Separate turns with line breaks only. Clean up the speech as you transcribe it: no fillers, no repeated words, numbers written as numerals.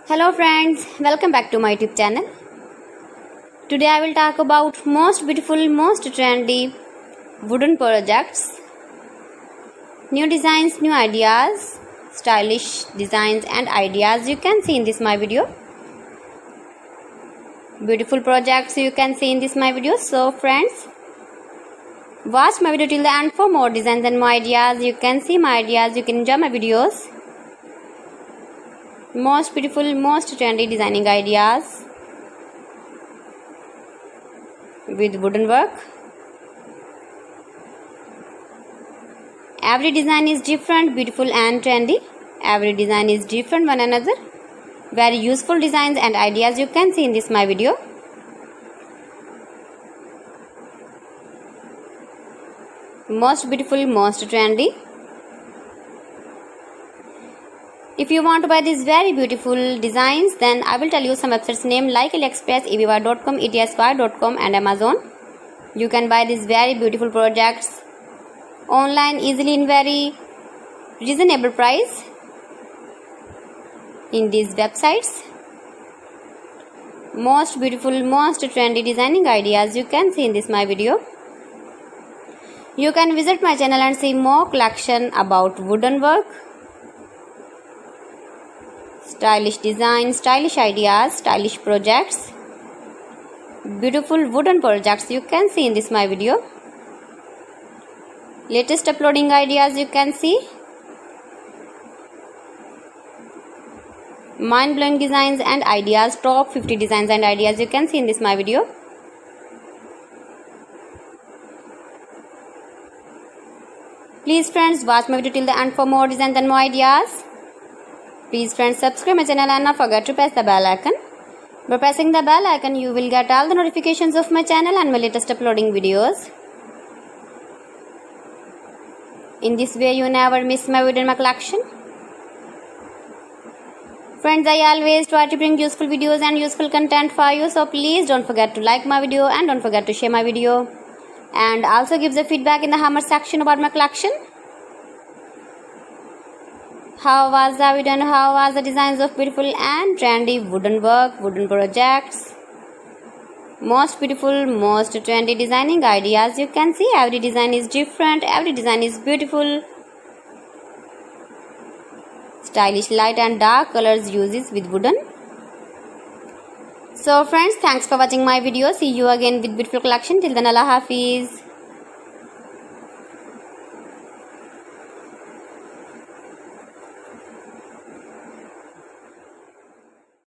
Hello friends, welcome back to my YouTube channel. Today I will talk about most beautiful, most trendy wooden projects, new designs, new ideas, stylish designs and ideas you can see in this my video. Beautiful projects you can see in this my video. So friends, watch my video till the end for more designs and more ideas. You can see my ideas, you can enjoy my videos. Most beautiful, most trendy designing ideas with wooden work. Every design is different, beautiful and trendy. Every design is different one another. Very useful designs and ideas you can see in this my video. Most beautiful, most trendy. If you want to buy these very beautiful designs, then I will tell you some websites name like AliExpress, eBay.com, etsy.com and Amazon. You can buy these very beautiful projects online easily in very reasonable price in these websites. Most beautiful, most trendy designing ideas you can see in this my video. You can visit my channel and see more collection about wooden work, stylish design, stylish ideas, stylish projects, beautiful wooden projects you can see in this my video. Latest uploading ideas you can see. Mind-blowing designs and ideas, top 50 designs and ideas you can see in this my video. Please friends, watch my video till the end for more designs and more ideas. Please friends, subscribe my channel and not forget to press the bell icon. By pressing the bell icon, you will get all the notifications of my channel and my latest uploading videos. In this way, you never miss my video in my collection. Friends, I always try to bring useful videos and useful content for you. So please don't forget to like my video and don't forget to share my video. And also give the feedback in the comment section about my collection. How was the video and how was the designs of beautiful and trendy wooden work, wooden projects? Most beautiful, most trendy designing ideas you can see. Every design is different, every design is beautiful. Stylish light and dark colors uses with wooden. So friends, thanks for watching my video. See you again with beautiful collection. Till then, Allah Hafiz.